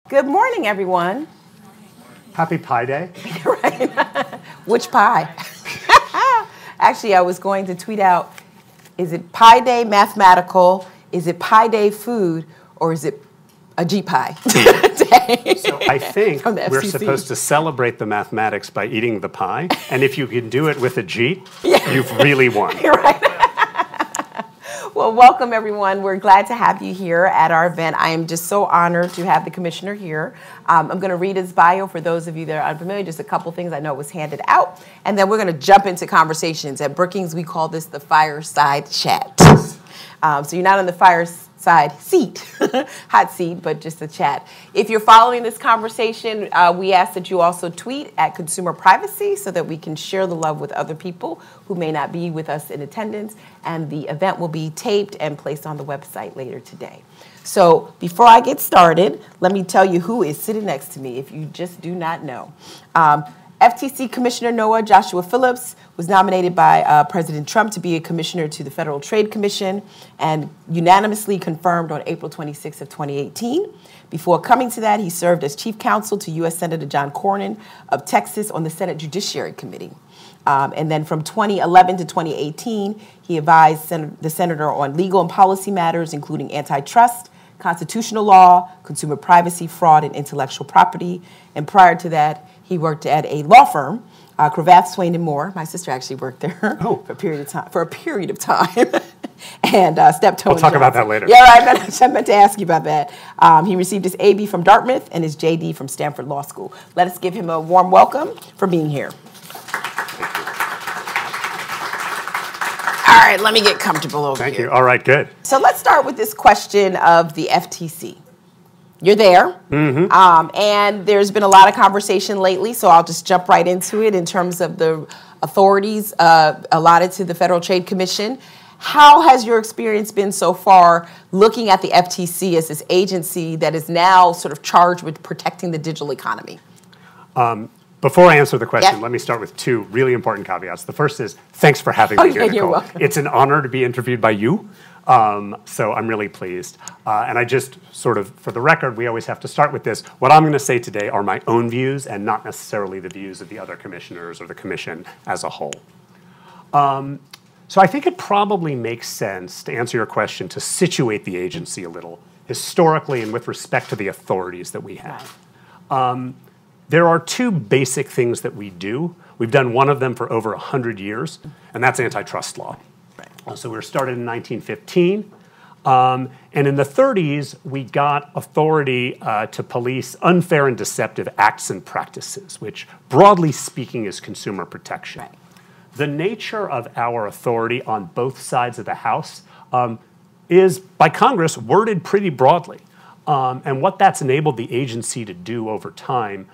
Good morning, everyone. Happy Pi Day. Right? Which pie? Actually, I was going to tweet out, is it Pi Day mathematical, is it Pi Day food, or is it a G pie day? So I think we're supposed to celebrate the mathematics by eating the pie, and if you can do it with a G, you've really won. You're right. Well, welcome, everyone. We're glad to have you here at our event. I am just so honored to have the commissioner here. I'm going to read his bio for those of you that are unfamiliar, just a couple things. I know it was handed out. And then we're going to jump into conversations. At Brookings, we call this the fireside chat. So you're not on the fireside seat, hot seat, but just a chat. If you're following this conversation, we ask that you also tweet at Consumer Privacy so that we can share the love with other people who may not be with us in attendance. And the event will be taped and placed on the website later today. So before I get started, let me tell you who is sitting next to me if you just do not know. FTC Commissioner Noah Joshua Phillips was nominated by President Trump to be a commissioner to the Federal Trade Commission and unanimously confirmed on April 26th of 2018. Before coming to that, he served as chief counsel to U.S. Senator John Cornyn of Texas on the Senate Judiciary Committee. And then from 2011 to 2018, he advised the senator on legal and policy matters, including antitrust, constitutional law, consumer privacy, fraud, and intellectual property. And prior to that, he worked at a law firm, Cravath, Swaine & Moore. My sister actually worked there for a period of time. And Steptoe. We'll talk about that later. Yeah, right. I meant to ask you about that. He received his AB from Dartmouth and his JD from Stanford Law School. Let us give him a warm welcome for being here. All right, let me get comfortable over here. Thank you. All right, good. So let's start with this question of the FTC. You're there, and there's been a lot of conversation lately, so I'll just jump right into it in terms of the authorities allotted to the Federal Trade Commission. How has your experience been so far looking at the FTC as this agency that is now sort of charged with protecting the digital economy? Before I answer the question, let me start with two really important caveats. The first is, thanks for having me here, Nicole. You're welcome. It's an honor to be interviewed by you, so I'm really pleased. And I just sort of, for the record, we always have to start with this. What I'm going to say today are my own views and not necessarily the views of the other commissioners or the commission as a whole. So I think it probably makes sense, to answer your question, to situate the agency a little, historically and with respect to the authorities that we have. There are two basic things that we do. We've done one of them for over 100 years, and that's antitrust law. So we were started in 1915, and in the 30s, we got authority to police unfair and deceptive acts and practices, which broadly speaking is consumer protection. The nature of our authority on both sides of the House is, by Congress, worded pretty broadly. And what that's enabled the agency to do over time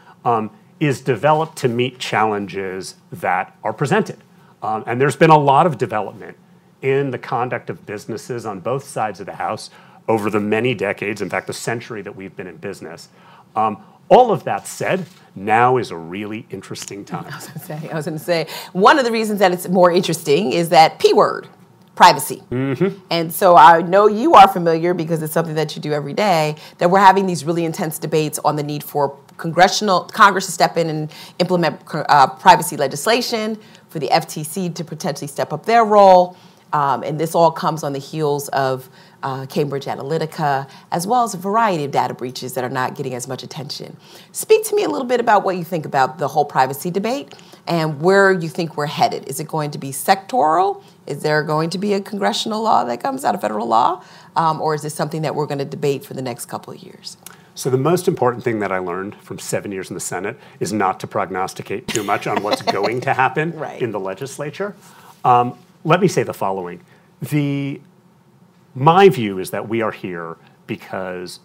is develop to meet challenges that are presented. And there's been a lot of development in the conduct of businesses on both sides of the House over the many decades, in fact, the century that we've been in business. All of that said, now is a really interesting time. I was going to say, one of the reasons that it's more interesting is that P word. Privacy. And so I know you are familiar, because it's something that you do every day, that we're having these really intense debates on the need for Congress to step in and implement privacy legislation, for the FTC to potentially step up their role. And this all comes on the heels of Cambridge Analytica, as well as a variety of data breaches that are not getting as much attention. Speak to me a little bit about what you think about the whole privacy debate and where you think we're headed. Is it going to be sectoral? Is there going to be a congressional law that comes out of federal law? Or is this something that we're going to debate for the next couple of years? So the most important thing that I learned from 7 years in the Senate is not to prognosticate too much on what's going to happen in the legislature. Let me say the following. My view is that we are here because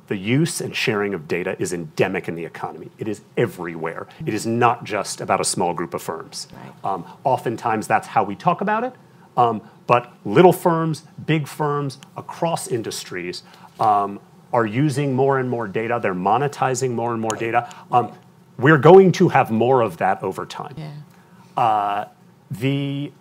the use and sharing of data is endemic in the economy. It is everywhere. It is not just about a small group of firms. Oftentimes that's how we talk about it, but little firms, big firms, across industries are using more and more data. They're monetizing more and more data. We're going to have more of that over time. The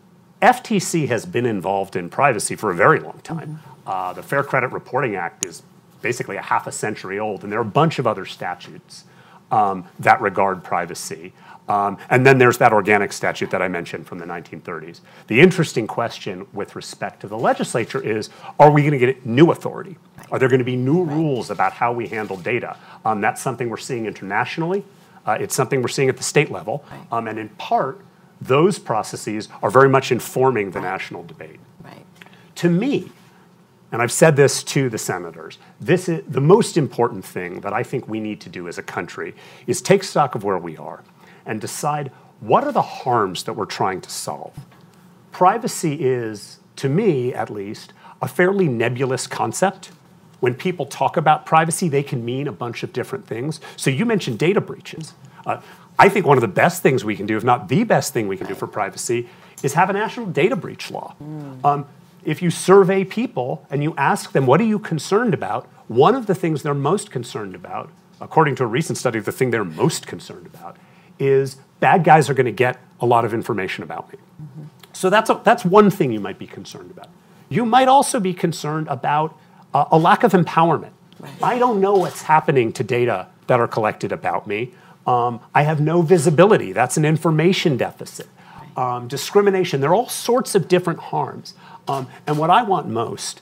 FTC has been involved in privacy for a very long time. The Fair Credit Reporting Act is basically a half a century old, and there are a bunch of other statutes that regard privacy. And then there's that organic statute that I mentioned from the 1930s. The interesting question with respect to the legislature is, are we going to get new authority? Are there going to be new rules about how we handle data? That's something we're seeing internationally. It's something we're seeing at the state level. And in part, those processes are very much informing the national debate. To me, and I've said this to the senators, this is the most important thing that I think we need to do as a country is take stock of where we are and decide what are the harms that we're trying to solve. Privacy is, to me at least, a fairly nebulous concept. When people talk about privacy, they can mean a bunch of different things. So you mentioned data breaches. I think one of the best things we can do, if not the best thing we can do for privacy, is have a national data breach law. If you survey people and you ask them, what are you concerned about? One of the things they're most concerned about, according to a recent study, the thing they're most concerned about is bad guys are going to get a lot of information about me. So that's one thing you might be concerned about. You might also be concerned about a lack of empowerment. I don't know what's happening to data that are collected about me. I have no visibility. That's an information deficit. Discrimination. There are all sorts of different harms. And what I want most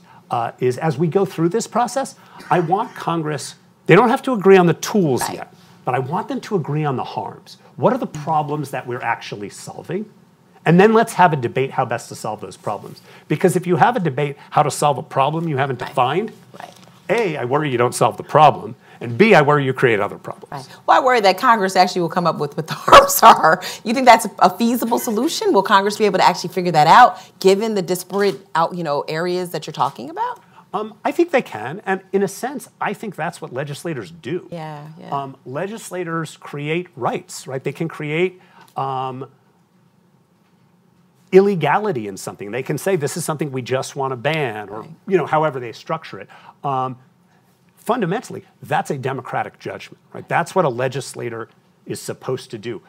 is, as we go through this process, I want Congress, they don't have to agree on the tools yet, but I want them to agree on the harms. What are the problems that we're actually solving? And then let's have a debate how best to solve those problems. Because if you have a debate how to solve a problem you haven't defined, A, I worry you don't solve the problem, and B, I worry you create other problems. Well, I worry that Congress actually will come up with what the harms are. You think that's a feasible solution? Will Congress be able to actually figure that out, given the disparate areas that you're talking about? I think they can, and in a sense, I think that's what legislators do. Legislators create rights, right? They can create illegality in something. They can say this is something we just want to ban, or however they structure it. Fundamentally, that's a democratic judgment, right? That's what a legislator is supposed to do.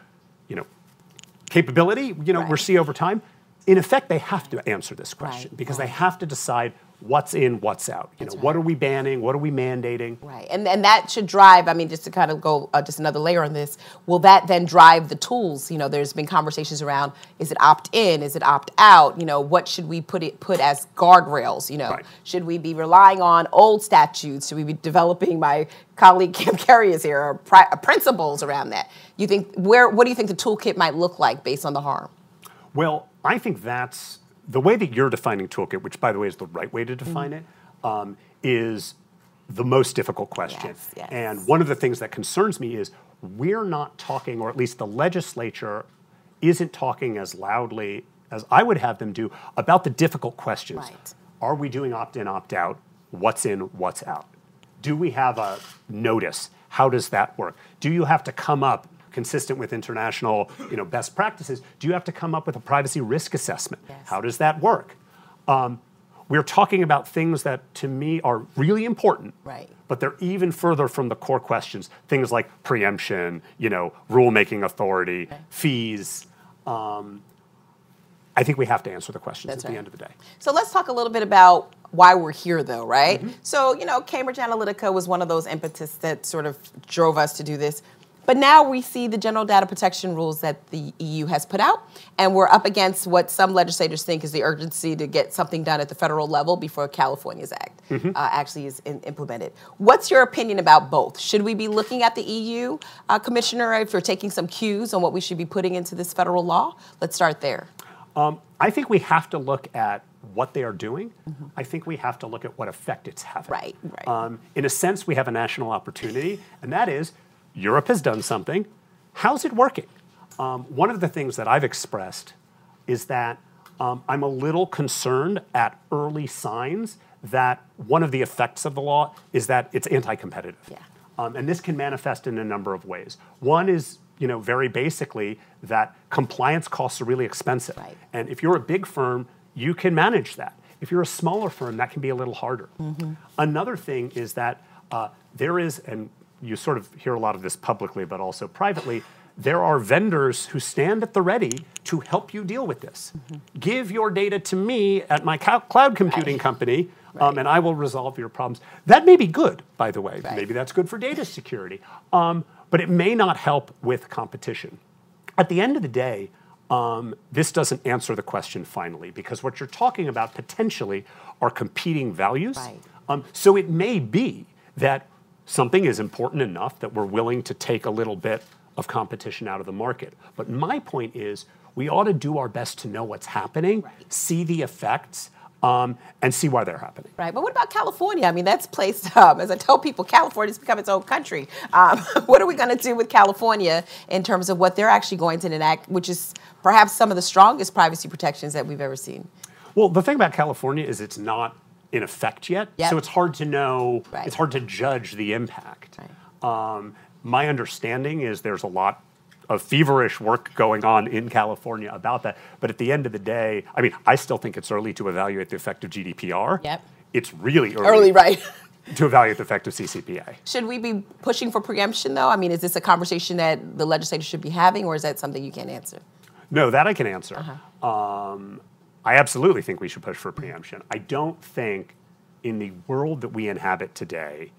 Capability, we'll see over time. In effect, they have to answer this question because they have to decide what's in, what's out. What are we banning? What are we mandating? And that should drive, just to kind of go just another layer on this, will that then drive the tools? There's been conversations around, is it opt-in? Is it opt-out? What should we put as guardrails? Should we be relying on old statutes? Should we be developing, my colleague Kim Carey is here, principles around that? What do you think the toolkit might look like based on the harm? Well, I think that's the way that you're defining toolkit, which, by the way, is the right way to define it, is the most difficult question. And one of the things that concerns me is we're not talking, or at least the legislature isn't talking as loudly as I would have them do about the difficult questions. Are we doing opt-in, opt-out? What's in, what's out? Do we have a notice? How does that work? Do you have to come up consistent with international best practices, do you have to come up with a privacy risk assessment? How does that work? We're talking about things that, to me, are really important, but they're even further from the core questions. Things like preemption, rulemaking authority, fees. I think we have to answer the questions at the end of the day. So let's talk a little bit about why we're here, though, right? So, Cambridge Analytica was one of those impetus that sort of drove us to do this. But now we see the general data protection rules that the EU has put out, and we're up against what some legislators think is the urgency to get something done at the federal level before California's Act actually is implemented. What's your opinion about both? Should we be looking at the EU, Commissioner, if you're taking some cues on what we should be putting into this federal law? Let's start there. I think we have to look at what they are doing. I think we have to look at what effect it's having. In a sense, we have a national opportunity, and that is, Europe has done something. How's it working? One of the things that I've expressed is that I'm a little concerned at early signs that one of the effects of the law is that it's anti-competitive. And this can manifest in a number of ways. One is, very basically that compliance costs are really expensive. And if you're a big firm, you can manage that. If you're a smaller firm, that can be a little harder. Another thing is that there is, and you sort of hear a lot of this publicly, but also privately, there are vendors who stand at the ready to help you deal with this. Give your data to me at my cloud computing company, and I will resolve your problems. That may be good, by the way. Right. Maybe that's good for data security. But it may not help with competition. At the end of the day, this doesn't answer the question finally, because what you're talking about potentially are competing values. Right. So it may be that something is important enough that we're willing to take a little bit of competition out of the market. But my point is, we ought to do our best to know what's happening, see the effects, and see why they're happening. Right, but what about California? I mean, that's placed, as I tell people, California's become its own country. What are we going to do with California in terms of what they're actually going to enact, which is perhaps some of the strongest privacy protections that we've ever seen? Well, the thing about California is it's not in effect yet, so it's hard to know, it's hard to judge the impact. My understanding is there's a lot of feverish work going on in California about that. But at the end of the day, I mean, I still think it's early to evaluate the effect of GDPR. It's really early to evaluate the effect of CCPA. Should we be pushing for preemption, though? I mean, is this a conversation that the legislators should be having, or is that something you can't answer? No, that I can answer. I absolutely think we should push for preemption. I don't think in the world that we inhabit today,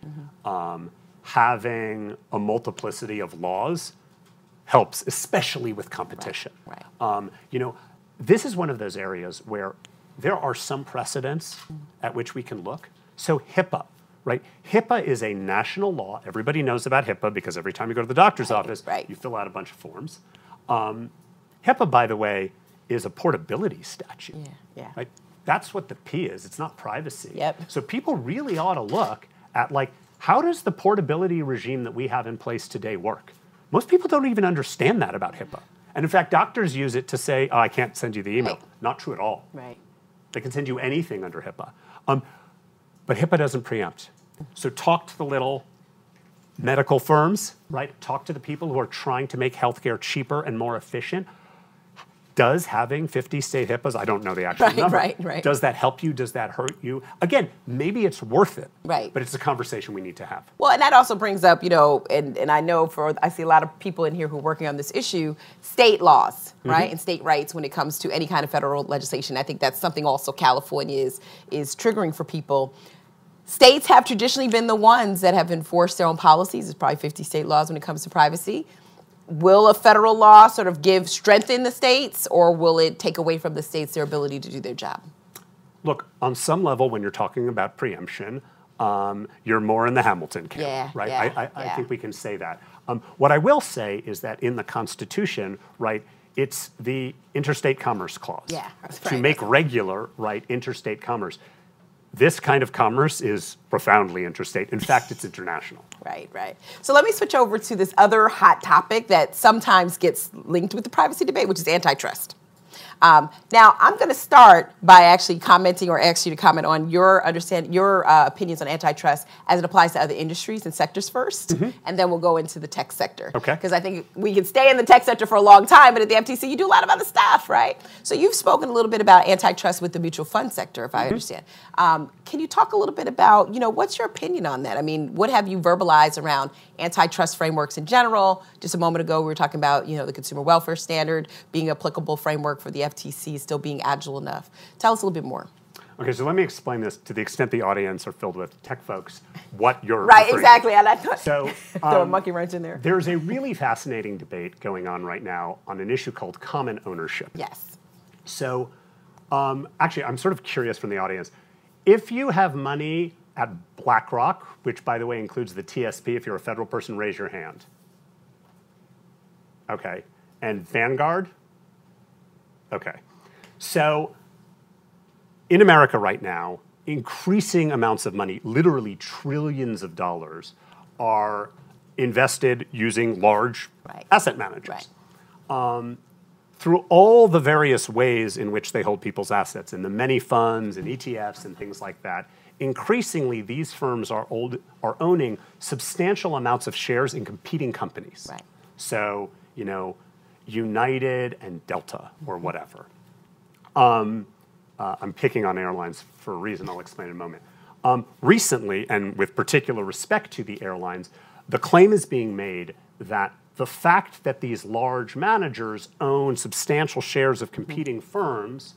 having a multiplicity of laws helps, especially with competition. You know, this is one of those areas where there are some precedents at which we can look. So HIPAA, right? HIPAA is a national law. Everybody knows about HIPAA because every time you go to the doctor's office, you fill out a bunch of forms. HIPAA, by the way, is a portability statute. Right? That's what the P is. It's not privacy. So people really ought to look at, like, how does the portability regime that we have in place today work? Most people don't even understand that about HIPAA. And in fact, doctors use it to say, oh, I can't send you the email. Not true at all. They can send you anything under HIPAA. But HIPAA doesn't preempt. So talk to the little medical firms, right? Talk to the people who are trying to make healthcare cheaper and more efficient. Does having 50 state HIPAAs, I don't know the actual number, does that help you? Does that hurt you? Again, maybe it's worth it, but it's a conversation we need to have. Well, and that also brings up, you know, and I know I see a lot of people in here who are working on this issue, state laws, right, and state rights when it comes to any kind of federal legislation. I think that's something also California is triggering for people. States have traditionally been the ones that have enforced their own policies. There's probably 50 state laws when it comes to privacy. Will a federal law sort of strengthen the states, or will it take away from the states their ability to do their job? Look, on some level, when you're talking about preemption, you're more in the Hamilton camp, right? I think we can say that. What I will say is that in the Constitution, right, it's the Interstate Commerce Clause to make regular, right, interstate commerce. This kind of commerce is profoundly interstate. In fact, it's international. Right. So let me switch over to this other hot topic that sometimes gets linked with the privacy debate, which is antitrust. Now, I'm going to start by actually commenting or ask you to comment on your opinions on antitrust as it applies to other industries and sectors first, and then we'll go into the tech sector. Because I think we can stay in the tech sector for a long time, but at the FTC, you do a lot of other stuff, right? So you've spoken a little bit about antitrust with the mutual fund sector, if I understand. Can you talk a little bit about, you know, what's your opinion on that? I mean, what have you verbalized around antitrust frameworks in general? Just a moment ago, we were talking about, you know, the consumer welfare standard being an applicable framework for the FTC, still being agile enough. Tell us a little bit more. Okay, so let me explain this to the extent the audience are filled with tech folks, what you're exactly. And I thought, so, throw a monkey wrench in there. There's a really fascinating debate going on right now on an issue called common ownership. So actually, I'm sort of curious from the audience. If you have money at BlackRock, which, by the way, includes the TSP, if you're a federal person, raise your hand. Okay. And Vanguard? Okay. So in America right now, increasing amounts of money, literally trillions of dollars, are invested using large asset managers. Through all the various ways in which they hold people's assets, in the many funds and ETFs and things like that, increasingly these firms are owning substantial amounts of shares in competing companies. So, you know, United and Delta or whatever. I'm picking on airlines for a reason I'll explain in a moment. Recently, and with particular respect to the airlines, the claim is being made that the fact that these large managers own substantial shares of competing firms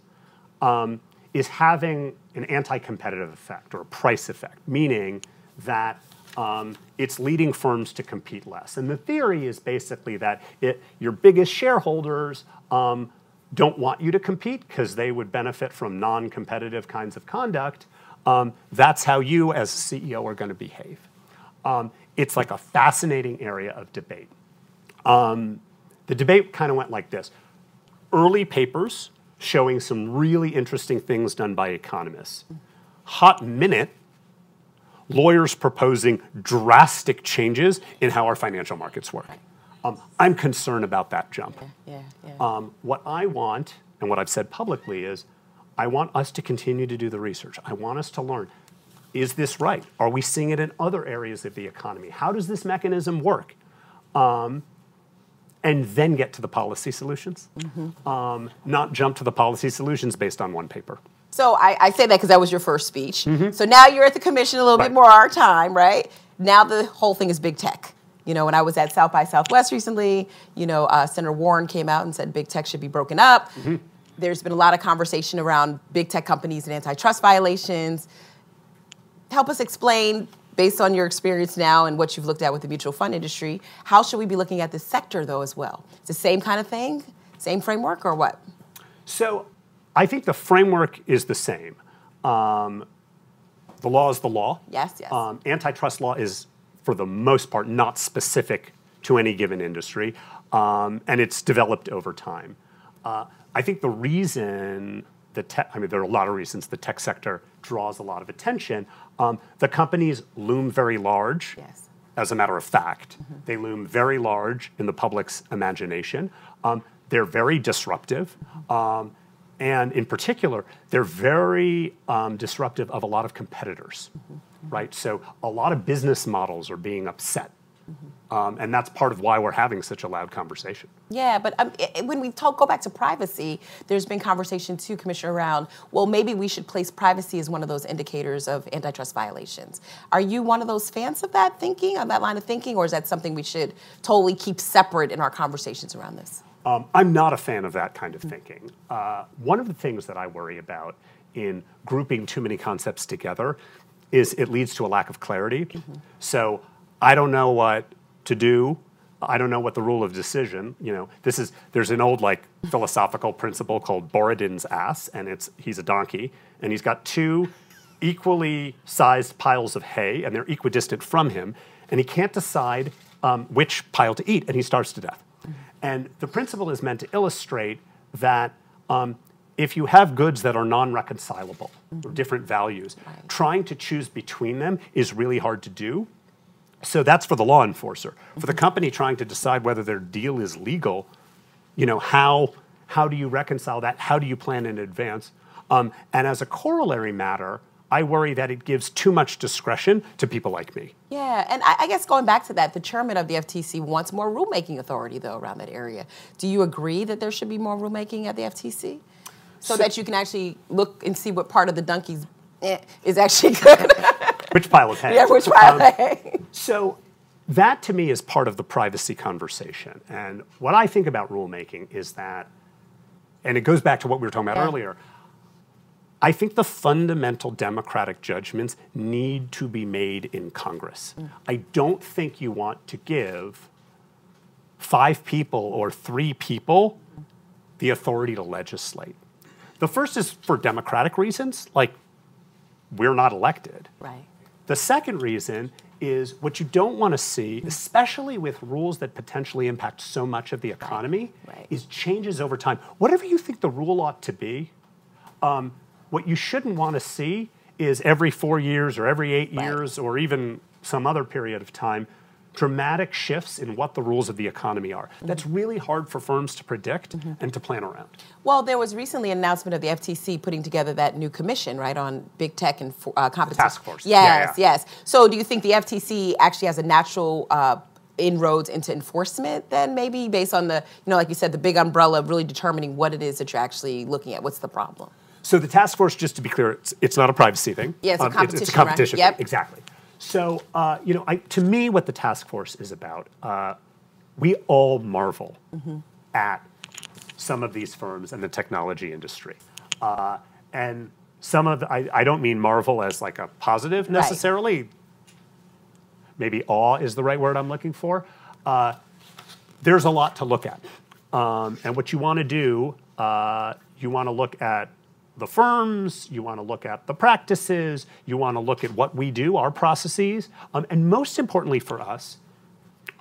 is having an anti-competitive effect or a price effect, meaning that it's leading firms to compete less. And the theory is basically that your biggest shareholders don't want you to compete because they would benefit from non-competitive kinds of conduct. That's how you as CEO are going to behave. It's like a fascinating area of debate. The debate kind of went like this. Early papers showing some really interesting things done by economists. Hot minute, lawyers proposing drastic changes in how our financial markets work. I'm concerned about that jump. What I want, and what I've said publicly, is I want us to continue to do the research. I want us to learn, is this right? Are we seeing it in other areas of the economy? How does this mechanism work? And then get to the policy solutions, not jump to the policy solutions based on one paper. So I say that because that was your first speech. So now you're at the commission a little bit more our time, right? Now the whole thing is big tech. You know, when I was at South by Southwest recently, you know, Senator Warren came out and said big tech should be broken up. There's been a lot of conversation around big tech companies and antitrust violations. Help us explain, based on your experience now and what you've looked at with the mutual fund industry, how should we be looking at this sector, though, as well? It's the same kind of thing, same framework, or what? So I think the framework is the same. The law is the law. Yes. Antitrust law is, for the most part, not specific to any given industry, and it's developed over time. I think the reason there are a lot of reasons the tech sector draws a lot of attention. The companies loom very large, as a matter of fact. They loom very large in the public's imagination. They're very disruptive. And in particular, they're very disruptive of a lot of competitors, right? So a lot of business models are being upset. And that's part of why we're having such a loud conversation. Yeah, but when we go back to privacy, there's been conversation too, Commissioner, around, well, maybe we should place privacy as one of those indicators of antitrust violations. Are you one of those fans of that thinking, on that line of thinking, or is that something we should totally keep separate in our conversations around this? I'm not a fan of that kind of thinking. One of the things that I worry about in grouping too many concepts together is it leads to a lack of clarity. So I don't know what to do. I don't know what the rule of decision. You know, there's an old philosophical principle called Borodin's ass, and he's a donkey, and he's got two equally sized piles of hay, and they're equidistant from him, and he can't decide which pile to eat, and he starves to death. And the principle is meant to illustrate that if you have goods that are non-reconcilable or different values, trying to choose between them is really hard to do. So that's for the law enforcer. For the company trying to decide whether their deal is legal, you know, how do you reconcile that? How do you plan in advance? And as a corollary matter, I worry that it gives too much discretion to people like me. Yeah, and I guess going back to that, the chairman of the FTC wants more rulemaking authority, though, around that area. Do you agree that there should be more rulemaking at the FTC? So that you can actually look and see what part of the donkey's is actually good? Which pile of hay? Yeah, which pile of hay? So that, to me, is part of the privacy conversation. And what I think about rulemaking is that, and it goes back to what we were talking about earlier, I think the fundamental democratic judgments need to be made in Congress. I don't think you want to give 5 people or 3 people the authority to legislate. The first is for democratic reasons, like we're not elected. Right. The second reason is what you don't want to see, especially with rules that potentially impact so much of the economy, is changes over time. Whatever you think the rule ought to be, what you shouldn't want to see is every 4 years or every 8 years or even some other period of time, dramatic shifts in what the rules of the economy are. That's really hard for firms to predict and to plan around. Well, there was recently an announcement of the FTC putting together that new commission, right, on big tech and competition. Task force. Yes. So do you think the FTC actually has a natural inroads into enforcement then, maybe, based on the, you know, like you said, the big umbrella of really determining what it is that you're actually looking at? What's the problem? So the task force, just to be clear, it's not a privacy thing. Yeah, it's a competition, it's a competition right? thing, exactly. So, you know, to me, what the task force is about, we all marvel at some of these firms and the technology industry. And I don't mean marvel as like a positive necessarily. Right. Maybe awe is the right word I'm looking for. There's a lot to look at. And what you want to do, you want to look at the firms, you want to look at the practices, you want to look at what we do, our processes, and most importantly for us,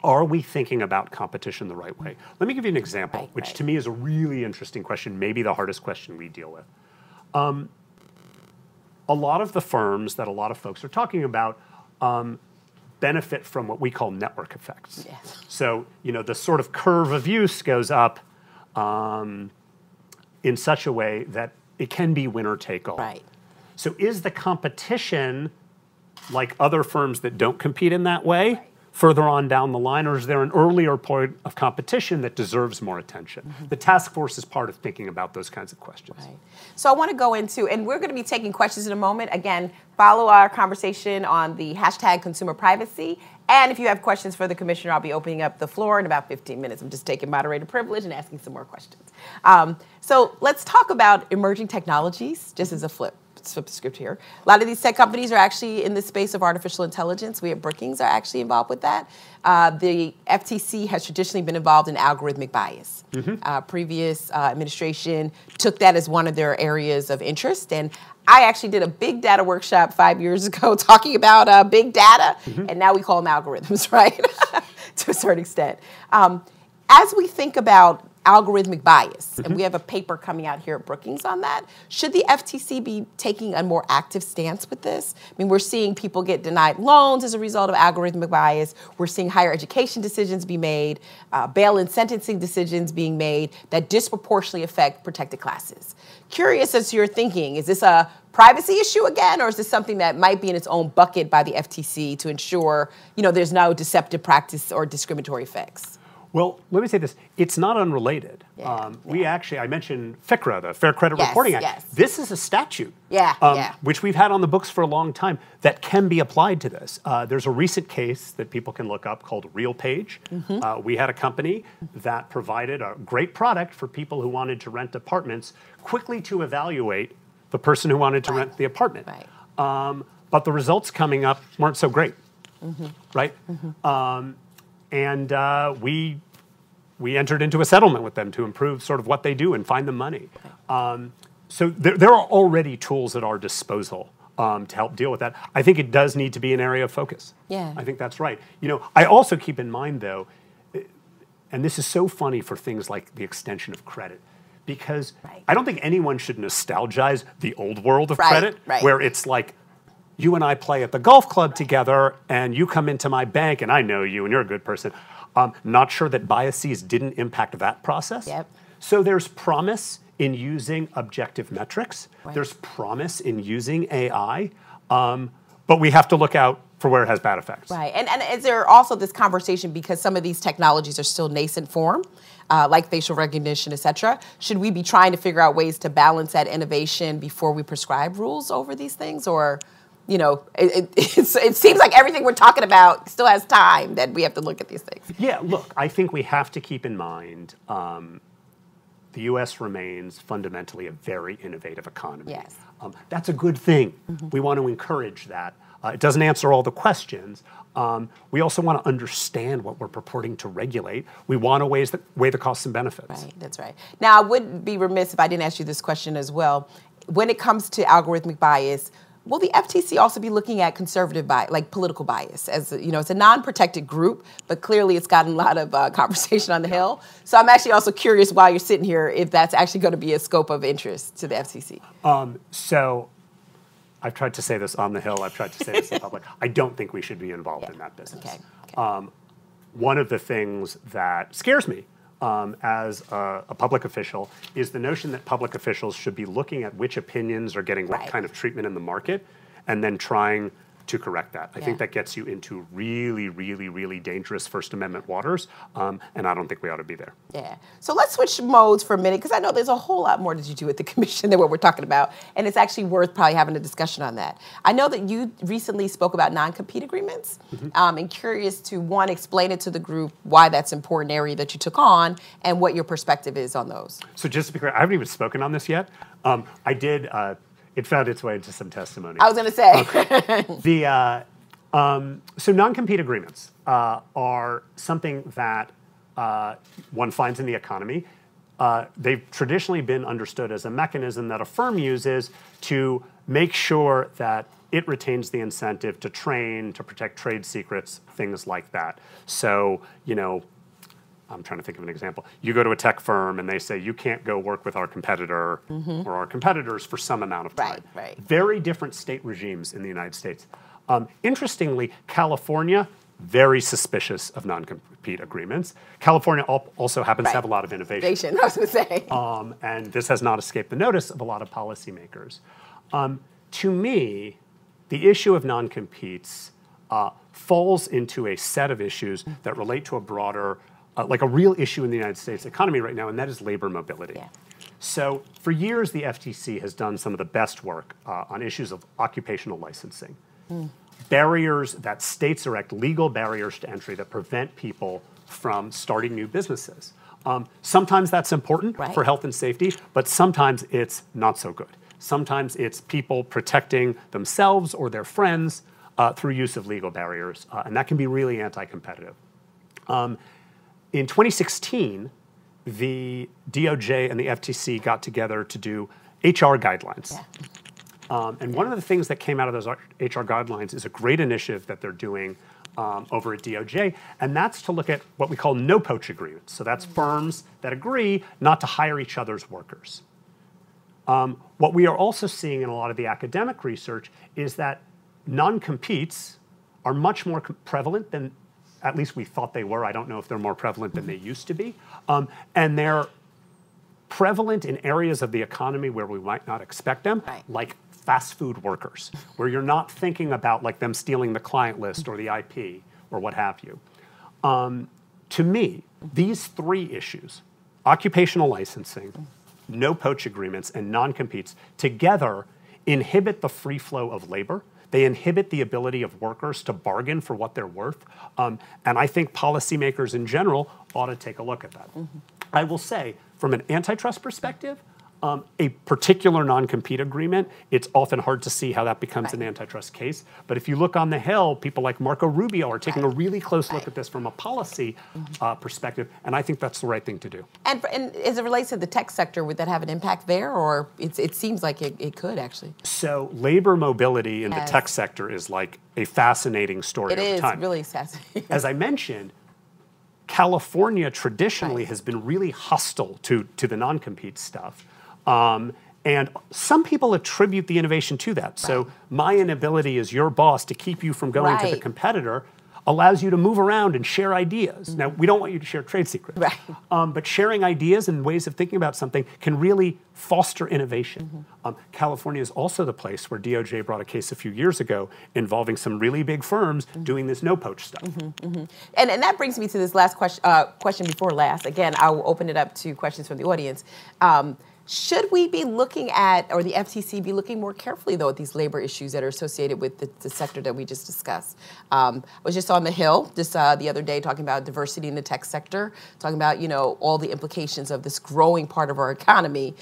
are we thinking about competition the right way? Let me give you an example, which to me is a really interesting question, maybe the hardest question we deal with. A lot of the firms that a lot of folks are talking about benefit from what we call network effects. Yes. So, the sort of curve of use goes up in such a way that it can be winner take all. Right. So is the competition like other firms that don't compete in that way further on down the line, or is there an earlier point of competition that deserves more attention? Mm-hmm. The task force is part of thinking about those kinds of questions. Right. So I want to go into, and we're going to be taking questions in a moment. Again, follow our conversation on the hashtag consumer privacy. And if you have questions for the commissioner, I'll be opening up the floor in about 15 minutes. I'm just taking moderator privilege and asking some more questions. So let's talk about emerging technologies, just as a flip the script here. A lot of these tech companies are actually in the space of artificial intelligence. We at Brookings are actually involved with that. The FTC has traditionally been involved in algorithmic bias. Mm-hmm. Previous administration took that as one of their areas of interest. And I actually did a big data workshop 5 years ago talking about big data, and now we call them algorithms, right? To a certain extent. As we think about algorithmic bias, and we have a paper coming out here at Brookings on that, should the FTC be taking a more active stance with this? I mean, we're seeing people get denied loans as a result of algorithmic bias. We're seeing higher education decisions be made, bail and sentencing decisions being made that disproportionately affect protected classes. Curious as to your thinking, is this a privacy issue again, or is this something that might be in its own bucket by the FTC to ensure, there's no deceptive practice or discriminatory effects? Well, let me say this. It's not unrelated. We actually, I mentioned FCRA, the Fair Credit Reporting Act. Yes. This is a statute, which we've had on the books for a long time, that can be applied to this. There's a recent case that people can look up called RealPage. Mm-hmm. We had a company that provided a great product for people who wanted to rent apartments quickly to evaluate the person who wanted to rent the apartment. Right. But the results coming up weren't so great, right? Mm-hmm. And we entered into a settlement with them to improve sort of what they do and find them money. So there are already tools at our disposal to help deal with that. I think it does need to be an area of focus. Yeah. I think that's right. I also keep in mind, though, and this is so funny for things like the extension of credit, because I don't think anyone should nostalgize the old world of credit, where it's like, you and I play at the golf club together, and you come into my bank, and I know you, and you're a good person. Not sure that biases didn't impact that process. Yep. So there's promise in using objective metrics. Right. There's promise in using AI, but we have to look out for where it has bad effects. Right, and is there also this conversation, because some of these technologies are still nascent form, like facial recognition, et cetera, should we be trying to figure out ways to balance that innovation before we prescribe rules over these things, or... it seems like everything we're talking about still has time that we have to look at these things. Yeah, look, I think we have to keep in mind the U.S. remains fundamentally a very innovative economy. Yes. That's a good thing. Mm-hmm. We want to encourage that. It doesn't answer all the questions. We also want to understand what we're purporting to regulate. We want to weigh the costs and benefits. Right, that's right. Now, I would be remiss if I didn't ask you this question as well. When it comes to algorithmic bias, will the FTC also be looking at conservative bias, like political bias? As it's a non-protected group, but clearly it's gotten a lot of conversation on the Hill. So I'm actually also curious, while you're sitting here, if that's actually going to be a scope of interest to the FTC. So I've tried to say this on the Hill. I've tried to say this in public. I don't think we should be involved in that business. Okay. One of the things that scares me as a public official is the notion that public officials should be looking at which opinions are getting what kind of treatment in the market and then trying to correct that. I think that gets you into really, really, really dangerous First Amendment waters, and I don't think we ought to be there. Yeah. So let's switch modes for a minute, because I know there's a whole lot more that you do with the commission than what we're talking about, and it's actually worth probably having a discussion on that. I know that you recently spoke about non-compete agreements, and curious to, one, explain it to the group why that's an important area that you took on, and what your perspective is on those. So just to be clear, I haven't even spoken on this yet. I did... It found its way into some testimony. I was going to say. Okay. So non-compete agreements are something that one finds in the economy. They've traditionally been understood as a mechanism that a firm uses to make sure that it retains the incentive to train, to protect trade secrets, things like that. So, I'm trying to think of an example. You go to a tech firm and they say, you can't go work with our competitor or our competitors for some amount of time. Right. Very different state regimes in the United States. Interestingly, California, very suspicious of non-compete agreements. California also happens to have a lot of innovation. I was going to say. And this has not escaped the notice of a lot of policymakers. To me, the issue of non-competes falls into a set of issues that relate to a broader, like a real issue in the United States economy right now, and that is labor mobility. Yeah. So for years, the FTC has done some of the best work on issues of occupational licensing. Barriers that states erect, legal barriers to entry that prevent people from starting new businesses. Sometimes that's important for health and safety, but sometimes it's not so good. Sometimes it's people protecting themselves or their friends through use of legal barriers, and that can be really anti-competitive. In 2016, the DOJ and the FTC got together to do HR guidelines. And one of the things that came out of those HR guidelines is a great initiative that they're doing over at DOJ, and that's to look at what we call no-poach agreements. So that's firms that agree not to hire each other's workers. What we are also seeing in a lot of the academic research is that non-competes are much more prevalent than at least we thought they were. I don't know if they're more prevalent than they used to be. And they're prevalent in areas of the economy where we might not expect them, like fast food workers, where you're not thinking about like them stealing the client list or the IP or what have you. To me, these three issues, occupational licensing, no-poach agreements, and non-competes, together inhibit the free flow of labor. They inhibit the ability of workers to bargain for what they're worth. And I think policymakers in general ought to take a look at that. I will say, from an antitrust perspective, a particular non-compete agreement, it's often hard to see how that becomes an antitrust case. But if you look on the Hill, people like Marco Rubio are taking a really close look at this from a policy perspective, and I think that's the right thing to do. And as it relates to the tech sector, would that have an impact there, or it seems like it could actually? So labor mobility in the tech sector is like a fascinating story over time. It is really fascinating. As I mentioned, California traditionally has been really hostile to the non-compete stuff. And some people attribute the innovation to that. So my inability as your boss to keep you from going to the competitor allows you to move around and share ideas. Now, we don't want you to share trade secrets. But sharing ideas and ways of thinking about something can really foster innovation. California is also the place where DOJ brought a case a few years ago involving some really big firms doing this no-poach stuff. And that brings me to this last question before last. Again, I will open it up to questions from the audience. Should we be looking at, or the FTC be looking more carefully, though, at these labor issues that are associated with the sector that we just discussed? I was just on the Hill just the other day talking about diversity in the tech sector, talking about, all the implications of this growing part of our economy.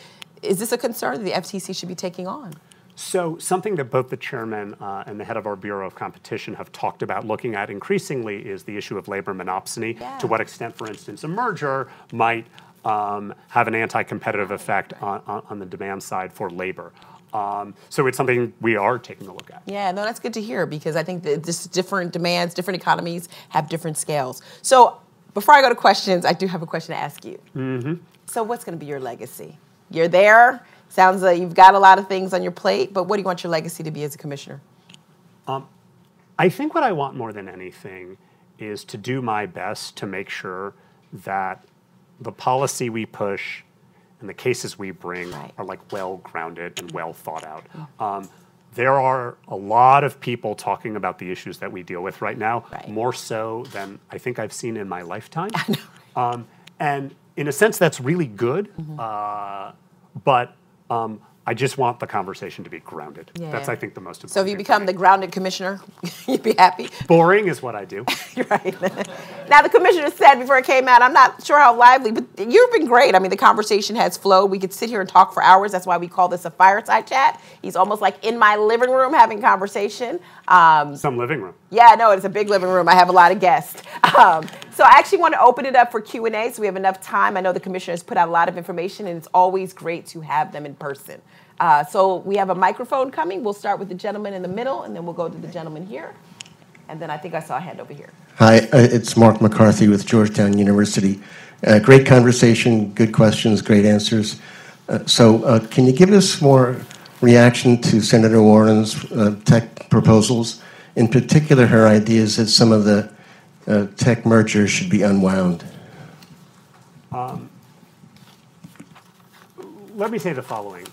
Is this a concern that the FTC should be taking on? So something that both the chairman and the head of our Bureau of Competition have talked about looking at increasingly is the issue of labor monopsony. To what extent, for instance, a merger might have an anti-competitive effect on the demand side for labor. So it's something we are taking a look at. Yeah, no, that's good to hear, because I think that just different demands, different economies have different scales. So before I go to questions, I do have a question to ask you. So what's going to be your legacy? You're there. Sounds like you've got a lot of things on your plate, but what do you want your legacy to be as a commissioner? I think what I want more than anything is to do my best to make sure that the policy we push and the cases we bring are like well-grounded and well thought out. There are a lot of people talking about the issues that we deal with right now, more so than I think I've seen in my lifetime. And in a sense, that's really good. But I just want the conversation to be grounded. Yeah. That's, I think, the most important So if you thing become for the me. grounded commissioner, you'd be happy. Boring is what I do. You're right. Now, the commissioner said before it came out, I'm not sure how lively, but you've been great. I mean, the conversation has flowed. We could sit here and talk for hours. That's why we call this a fireside chat. He's almost like in my living room having conversation. Some living room. Yeah, no, it's a big living room. I have a lot of guests. So I actually want to open it up for Q&A so we have enough time. I know the commissioner has put out a lot of information, and it's always great to have them in person. So we have a microphone coming. We'll start with the gentleman in the middle, and then we'll go to the gentleman here. And then I think I saw a hand over here. Hi, it's Mark McCarthy with Georgetown University. Great conversation, good questions, great answers. So can you give us more reaction to Senator Warren's tech proposals? In particular, her ideas that some of the tech mergers should be unwound. Let me say the following.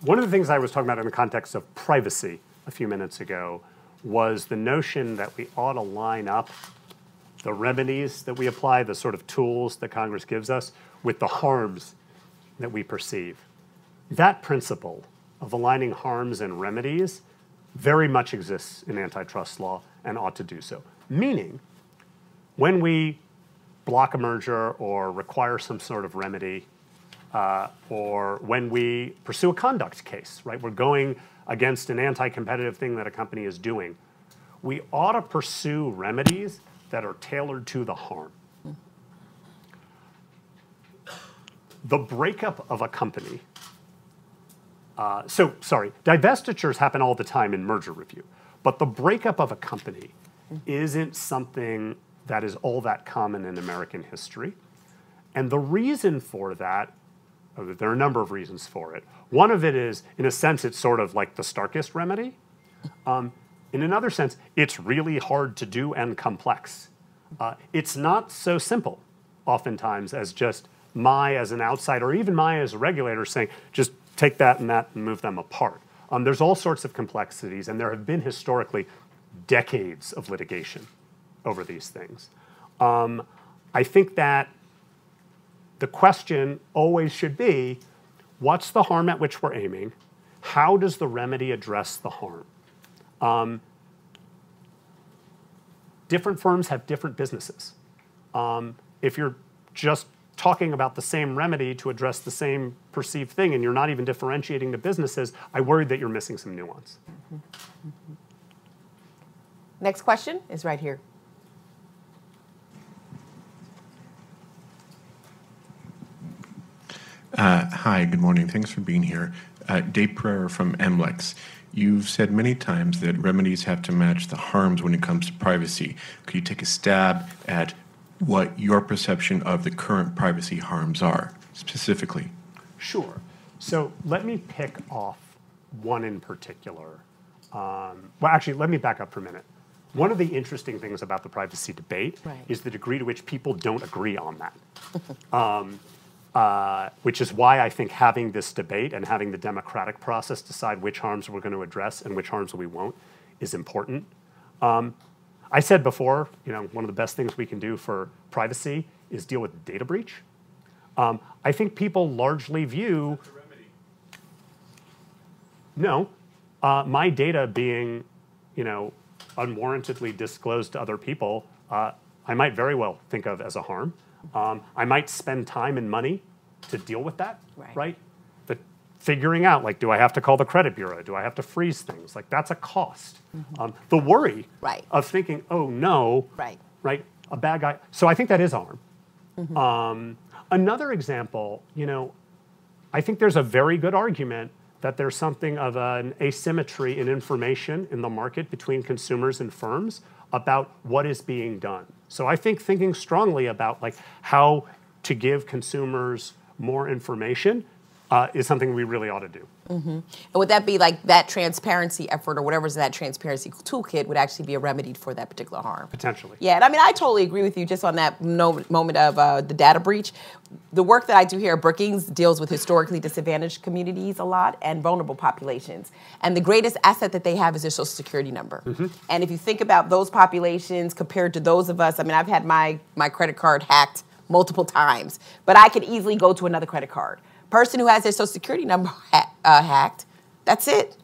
One of the things I was talking about in the context of privacy a few minutes ago was the notion that we ought to line up the remedies that we apply, the sort of tools that Congress gives us, with the harms that we perceive. That principle of aligning harms and remedies very much exists in antitrust law and ought to do so. Meaning, when we block a merger or require some sort of remedy, or when we pursue a conduct case, right? We're going against an anti-competitive thing that a company is doing. We ought to pursue remedies that are tailored to the harm. The breakup of a company, divestitures happen all the time in merger review, but the breakup of a company isn't something that is all that common in American history. And the reason for that, there are a number of reasons for it. One of it is, in a sense, it's sort of like the starkest remedy. In another sense, it's really hard to do and complex. It's not so simple, oftentimes, as just as an outsider, or even as a regulator saying, just take that and move them apart. There's all sorts of complexities, and there have been historically decades of litigation over these things. I think that the question always should be, what's the harm at which we're aiming? How does the remedy address the harm? Different firms have different businesses. If you're just talking about the same remedy to address the same perceived thing and you're not even differentiating the businesses, I worry that you're missing some nuance. Next question is right here. Hi, good morning. Thanks for being here. Dave Pereira from MLEX. You've said many times that remedies have to match the harms when it comes to privacy. Could you take a stab at what your perception of the current privacy harms are, specifically? Sure. So let me pick off one in particular. Well, actually, let me back up for a minute. One of the interesting things about the privacy debate is the degree to which people don't agree on that. Which is why I think having this debate and having the democratic process decide which harms we're going to address and which harms we won't is important. I said before, one of the best things we can do for privacy is deal with data breach. I think people largely view my data being, unwarrantedly disclosed to other people. I might very well think of as a harm. I might spend time and money to deal with that, right? But figuring out, do I have to call the credit bureau? Do I have to freeze things? That's a cost. The worry of thinking, oh no, right, a bad guy. So I think that is harm. Another example, I think there's a very good argument that there's something of an asymmetry in information in the market between consumers and firms about what is being done. So I think thinking strongly about how to give consumers more information is something we really ought to do. And would that be that transparency effort or whatever's in that transparency toolkit would actually be a remedy for that particular harm? Potentially. Yeah, and I totally agree with you just on that moment of the data breach. The work that I do here at Brookings deals with historically disadvantaged communities a lot and vulnerable populations. And the greatest asset that they have is their social security number. And if you think about those populations compared to those of us, I've had my credit card hacked multiple times, but I could easily go to another credit card. person who has their Social Security number hacked, that's it.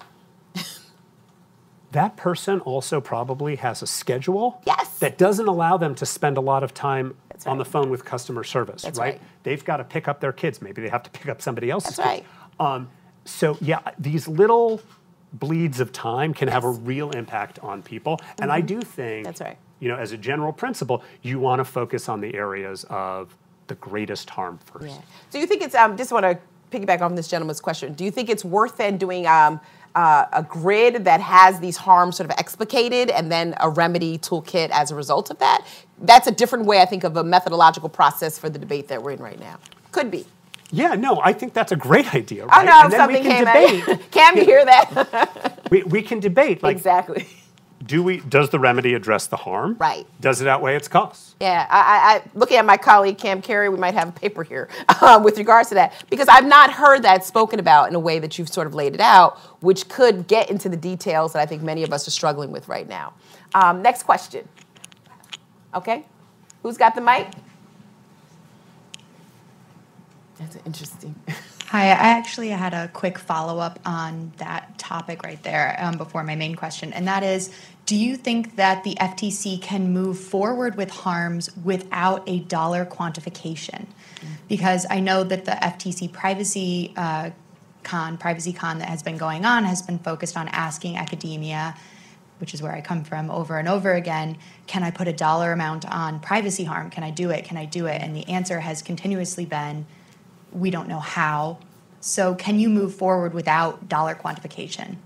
That person also probably has a schedule Yes. that doesn't allow them to spend a lot of time That's on right. the phone with customer service, That's right? right. They've got to pick up their kids. Maybe they have to pick up somebody else's That's kids. So yeah, these little bleeds of time can have a Yes. real impact on people. And I do think, That's right. you know, as a general principle, you want to focus on the areas of the greatest harm first. Yeah. Do you think it's, just want to piggyback on this gentleman's question, do you think it's worth then doing a grid that has these harms sort of explicated and then a remedy toolkit as a result of that? That's a different way, I think, of a methodological process for the debate that we're in right now. Could be. Yeah, no, I think that's a great idea, I right? know, And then something we can came debate. out. Cam, you hear that? we can debate, like, Exactly. does the remedy address the harm? Right. Does it outweigh its costs? Yeah, I looking at my colleague Cam Carey, we might have a paper here with regards to that, because I've not heard that spoken about in a way that you've sort of laid it out, which could get into the details that I think many of us are struggling with right now. Next question. Okay, who's got the mic? That's interesting. Hi, I actually had a quick follow-up on that topic right there before my main question, and that is, do you think that the FTC can move forward with harms without a dollar quantification? Because I know that the FTC privacy con that has been going on has been focused on asking academia, which is where I come from, over and over again, can I put a dollar amount on privacy harm? Can I do it? Can I do it? And the answer has continuously been, we don't know how. So can you move forward without dollar quantification?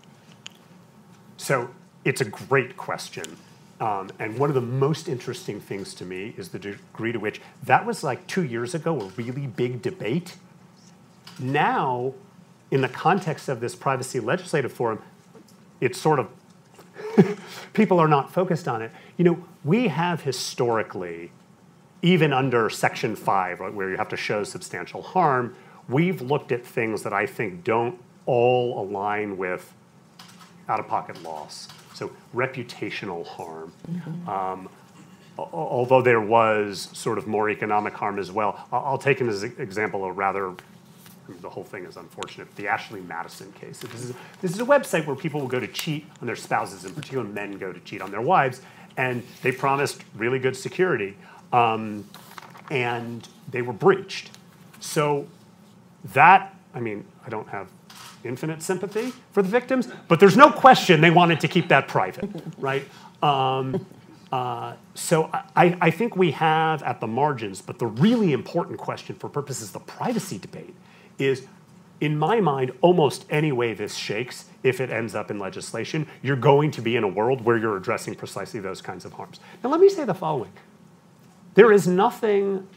So it's a great question. And one of the most interesting things to me is the degree to which that was like 2 years ago, a really big debate. Now, in the context of this privacy legislative forum, it's sort of, people are not focused on it. You know, we have historically, even under Section 5, right, where you have to show substantial harm, we've looked at things that I think don't all align with out-of-pocket loss. So reputational harm. Although there was sort of more economic harm as well. I'll take an example of rather, the whole thing is unfortunate, the Ashley Madison case. This is a website where people will go to cheat on their spouses, in particular men go to cheat on their wives, and they promised really good security. And they were breached. So that, I mean, I don't have infinite sympathy for the victims, but there's no question they wanted to keep that private, right? So I think we have at the margins, but the really important question for purposes of the privacy debate is, in my mind, almost any way this shakes, if it ends up in legislation, you're going to be in a world where you're addressing precisely those kinds of harms. Now, let me say the following. There is nothing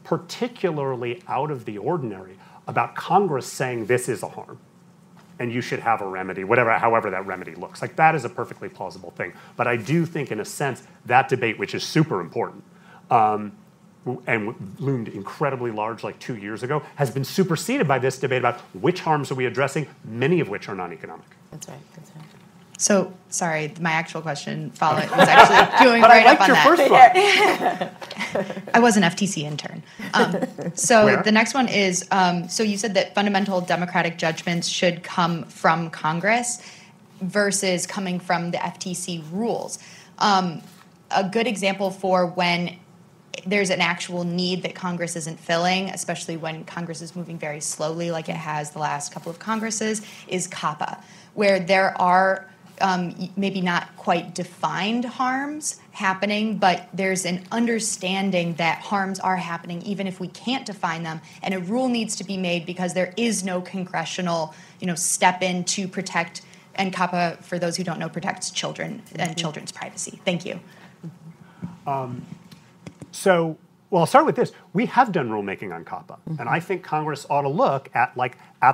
particularly out of the ordinary about Congress saying this is a harm and you should have a remedy, however that remedy looks. Like, that is a perfectly plausible thing. But I do think, in a sense, that debate, which is super important, and loomed incredibly large like 2 years ago, has been superseded by this debate about which harms are we addressing, many of which are non-economic. That's right. That's right. So, sorry, my actual question was actually going right up on that. But I liked your first one. I was an FTC intern. So Where? the next one is, so you said that fundamental democratic judgments should come from Congress versus coming from the FTC rules. A good example for when there's an actual need that Congress isn't filling, especially when Congress is moving very slowly like it has the last couple of Congresses, is COPPA, where there are maybe not quite defined harms happening, but there's an understanding that harms are happening even if we can't define them, and a rule needs to be made because there is no congressional, step in to protect, and COPPA, for those who don't know, protects children and children's privacy. Thank you. So, well, I'll start with this. We have done rulemaking on COPPA, and I think Congress ought to look at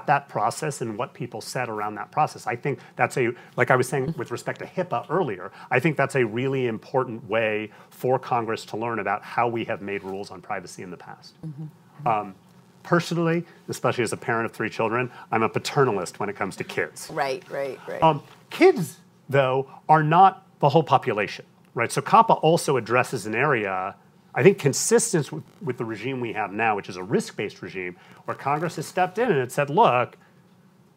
that process and what people said around that process. I think that's like I was saying with respect to HIPAA earlier, I think that's a really important way for Congress to learn about how we have made rules on privacy in the past. Personally, especially as a parent of 3 children, I'm a paternalist when it comes to kids. Right. Kids, though, are not the whole population, right? So COPPA also addresses an area I think, consistent with the regime we have now, which is a risk-based regime, where Congress has stepped in and it said, look,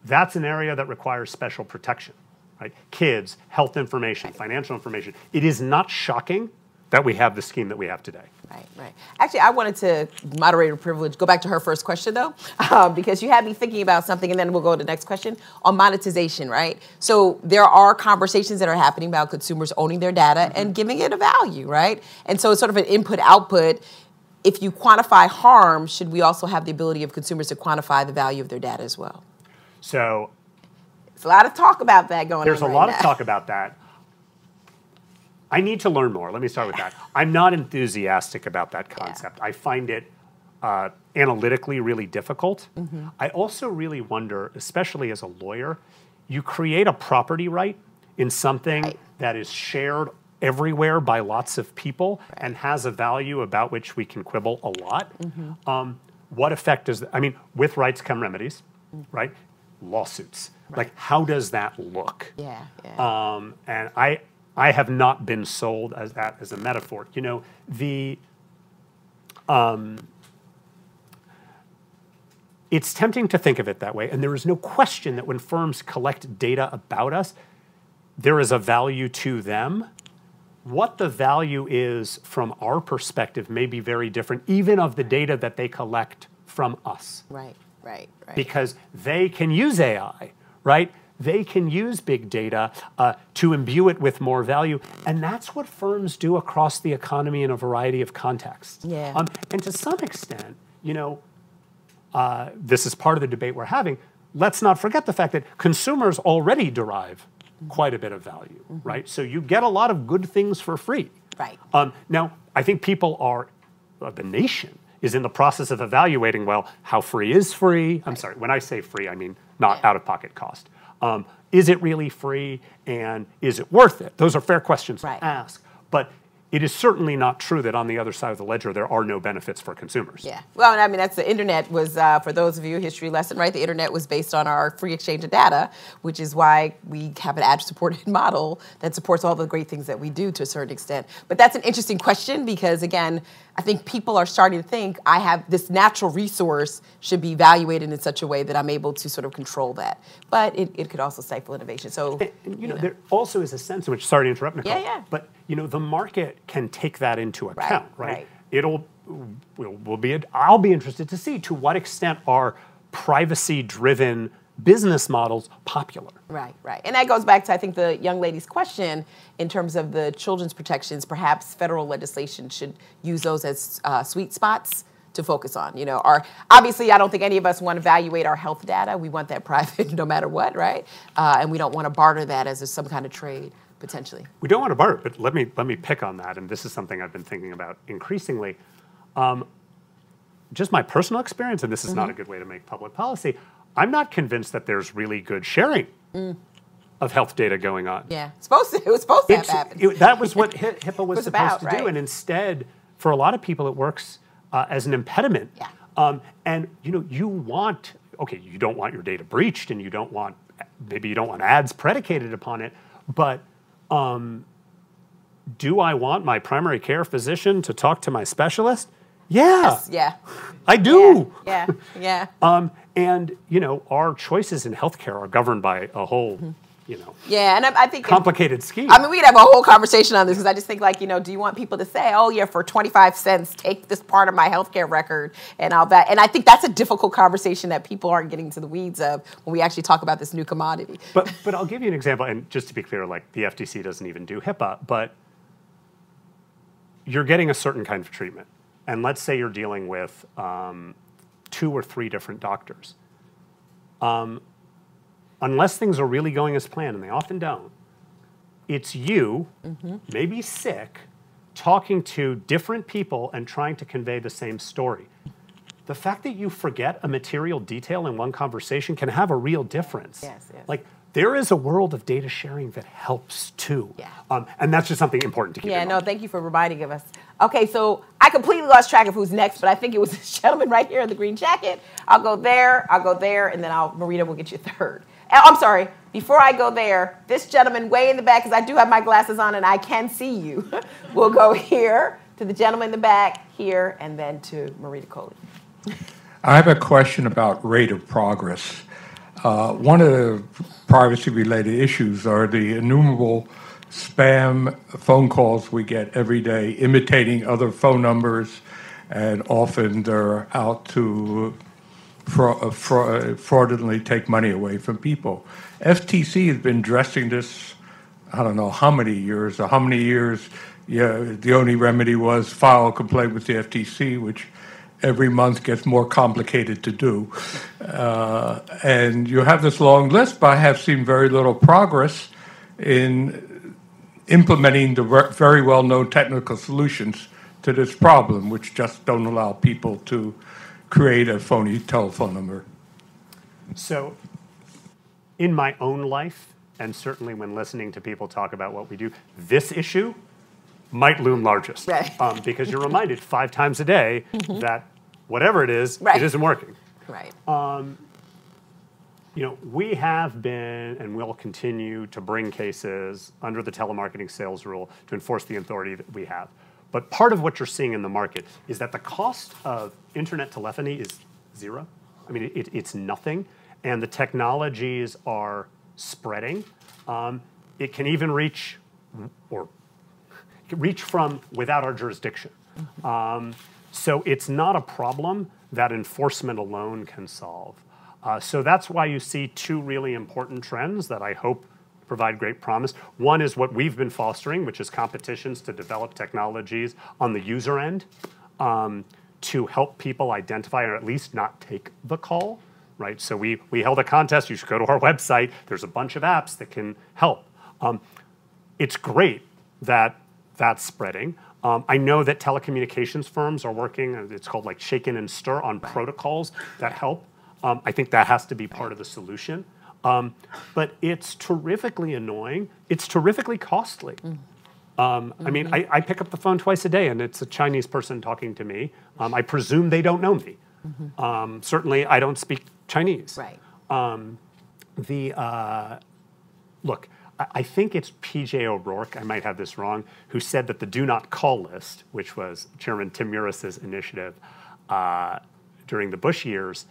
that's an area that requires special protection, right? Kids, health information, financial information. It is not shocking that we have the scheme that we have today. Right, right. Actually, I wanted to, moderator privilege, go back to her first question, though, because you had me thinking about something, and then we'll go to the next question on monetization, right? So there are conversations that are happening about consumers owning their data and giving it a value, right? And so it's sort of an input-output. If you quantify harm, should we also have the ability of consumers to quantify the value of their data as well? So there's a lot of talk about that going on. There's a lot of talk about that. I need to learn more. Let me start with that. I'm not enthusiastic about that concept. I find it analytically really difficult. I also really wonder, especially as a lawyer, you create a property right in something that is shared everywhere by lots of people and has a value about which we can quibble a lot. What effect does, I mean, with rights come remedies, right? Lawsuits. Like, how does that look? And I have not been sold as that as a metaphor. You know, it's tempting to think of it that way, and there is no question that when firms collect data about us, there is a value to them. What the value is from our perspective may be very different, even of the data that they collect from us. Right. Because they can use AI, right? They can use big data to imbue it with more value. And that's what firms do across the economy in a variety of contexts. And to some extent, you know, this is part of the debate we're having. Let's not forget the fact that consumers already derive quite a bit of value, right? So you get a lot of good things for free. Now, I think people are, the nation is in the process of evaluating, well, how free is free? I'm sorry, when I say free, I mean not out-of-pocket cost. Is it really free, and is it worth it? Those are fair questions to ask. But it is certainly not true that on the other side of the ledger there are no benefits for consumers. Well, I mean, that's the internet was, for those of you, a history lesson, right? The internet was based on our free exchange of data, which is why we have an ad-supported model that supports all the great things that we do to a certain extent. But that's an interesting question because, again, I think people are starting to think I have this natural resource should be evaluated in such a way that I'm able to sort of control that. But it could also stifle innovation. So, and, you know, there also is a sense in which, sorry to interrupt, Nicole, but you know, the market can take that into account, right? I'll be interested to see to what extent are privacy-driven business models popular. Right. And that goes back to, I think, the young lady's question in terms of the children's protections. Perhaps federal legislation should use those as sweet spots to focus on. You know, obviously, I don't think any of us want to evaluate our health data. We want that private no matter what, right? And we don't want to barter that as some kind of trade, potentially. We don't want to barter, but let me pick on that, and this is something I've been thinking about increasingly. Just my personal experience, and this is not a good way to make public policy, I'm not convinced that there's really good sharing of health data going on. It was supposed to have happened. That was what HIPAA was supposed to do, and instead, for a lot of people, it works as an impediment. And you know, you don't want your data breached, and maybe you don't want ads predicated upon it, but do I want my primary care physician to talk to my specialist? I do. And you know, our choices in healthcare are governed by a whole, you know, and I think complicated scheme. I mean, we'd have a whole conversation on this because I just think, like, you know, do you want people to say, oh yeah, for 25 cents, take this part of my healthcare record and all that? And I think that's a difficult conversation that people aren't getting to the weeds of when we actually talk about this new commodity. But I'll give you an example, and just to be clear, like the FTC doesn't even do HIPAA, but you're getting a certain kind of treatment. And let's say you're dealing with 2 or 3 different doctors. Unless things are really going as planned, and they often don't, it's you, maybe sick, talking to different people and trying to convey the same story. The fact that you forget a material detail in one conversation can have a real difference. Like, there is a world of data sharing that helps too. And that's just something important to keep in mind. Thank you for reminding of us. Okay, so I completely lost track of who's next, but I think it was this gentleman right here in the green jacket. I'll go there, and then Marita will get you third. I'm sorry, before I go there, this gentleman way in the back, because I do have my glasses on and I can see you. We'll go here, to the gentleman in the back here, and then to Marita Coley. I have a question about rate of progress. One of the privacy-related issues are the innumerable spam phone calls we get every day, imitating other phone numbers, and often they're out to fraudulently take money away from people. FTC has been addressing this, I don't know how many years, the only remedy was file a complaint with the FTC, which every month gets more complicated to do. And you have this long list, but I have seen very little progress in implementing the very well-known technical solutions to this problem, which just don't allow people to create a phony telephone number. So in my own life, and certainly when listening to people talk about what we do, this issue might loom largest. Right. Because you're reminded 5 times a day that whatever it is, right. it isn't working. Right. We have been and will continue to bring cases under the telemarketing sales rule to enforce the authority that we have. But part of what you're seeing in the market is that the cost of internet telephony is zero. I mean, it's nothing. And the technologies are spreading. It can even reach from without our jurisdiction. So it's not a problem that enforcement alone can solve. So that's why you see 2 really important trends that I hope provide great promise. One is what we've been fostering, which is competitions to develop technologies on the user end to help people identify or at least not take the call, right? So we held a contest. You should go to our website. There's a bunch of apps that can help. It's great that that's spreading. I know that telecommunications firms are working, it's called like shaken and stir, on protocols that help. I think that has to be part of the solution. But it's terrifically annoying. It's terrifically costly. I mean, I pick up the phone twice a day, and it's a Chinese person talking to me. I presume they don't know me. Certainly, I don't speak Chinese. Right. Look, I think it's P.J. O'Rourke, I might have this wrong, who said that the do not call list, which was Chairman Tim Muris's initiative during the Bush years,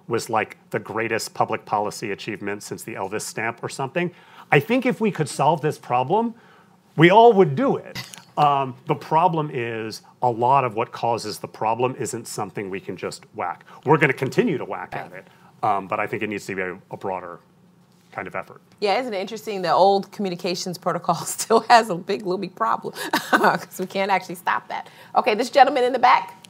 was like the greatest public policy achievement since the Elvis stamp or something. I think if we could solve this problem, we all would do it. The problem is a lot of what causes the problem isn't something we can just whack. We're going to continue to whack at it, but I think it needs to be a broader kind of effort. Yeah, isn't it interesting? The old communications protocol still has a big looming problem because we can't actually stop that. Okay, this gentleman in the back.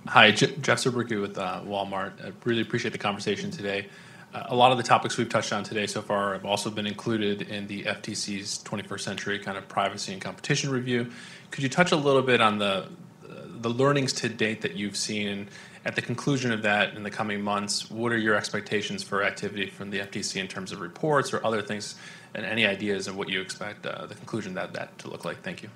Hi, Jeff Zerbricke with Walmart. I really appreciate the conversation today. A lot of the topics we've touched on today so far have also been included in the FTC's 21st century kind of privacy and competition review. Could you touch a little bit on the learnings to date that you've seen? At the conclusion of that in the coming months, what are your expectations for activity from the FTC in terms of reports or other things, and any ideas of what you expect the conclusion of that to look like? Thank you.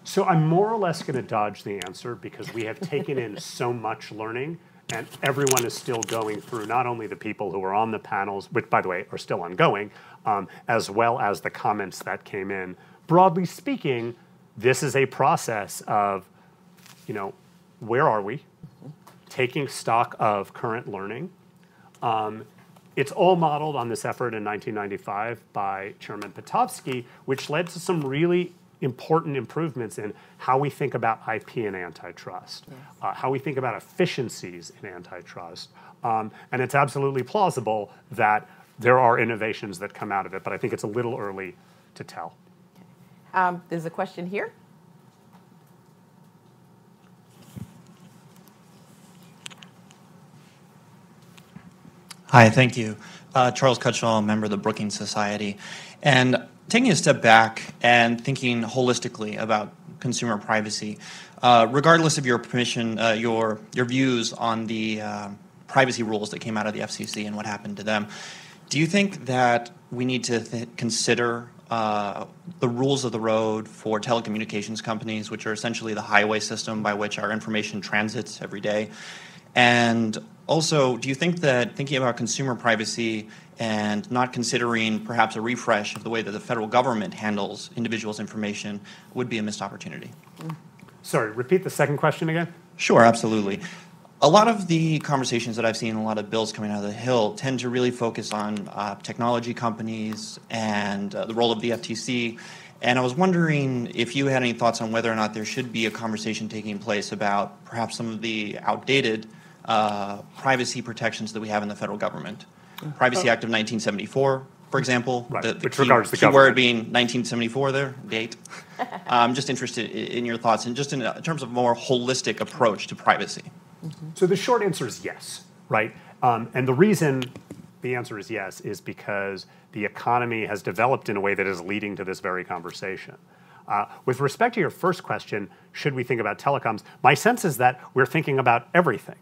So I'm more or less going to dodge the answer because we have taken in so much learning, and everyone is still going through, not only the people who are on the panels, which, by the way, are still ongoing, as well as the comments that came in. Broadly speaking, this is a process of, where are we? Taking stock of current learning. It's all modeled on this effort in 1995 by Chairman Petovsky, which led to some really important improvements in how we think about IP and antitrust, how we think about efficiencies in antitrust. And it's absolutely plausible that there are innovations that come out of it, but I think it's a little early to tell. There's a question here. Hi, thank you. Charles Cutshall, member of the Brookings Society. And taking a step back and thinking holistically about consumer privacy, regardless of your permission, your views on the privacy rules that came out of the FCC and what happened to them, do you think that we need to consider the rules of the road for telecommunications companies, which are essentially the highway system by which our information transits every day? And Also, do you think that thinking about consumer privacy and not considering perhaps a refresh of the way that the federal government handles individuals' information would be a missed opportunity? Sorry, repeat the second question again. Sure, absolutely. A lot of the conversations that I've seen, a lot of bills coming out of the Hill, tend to really focus on technology companies and the role of the FTC. And I was wondering if you had any thoughts on whether or not there should be a conversation taking place about perhaps some of the outdated privacy protections that we have in the federal government. Privacy Act of 1974, for example, right. the Which regards the key word government. being 1974 there, date. I'm just interested in your thoughts and just in terms of a more holistic approach to privacy. So the short answer is yes, right? And the reason the answer is yes is because the economy has developed in a way that is leading to this very conversation. With respect to your first question, should we think about telecoms? My sense is that we're thinking about everything.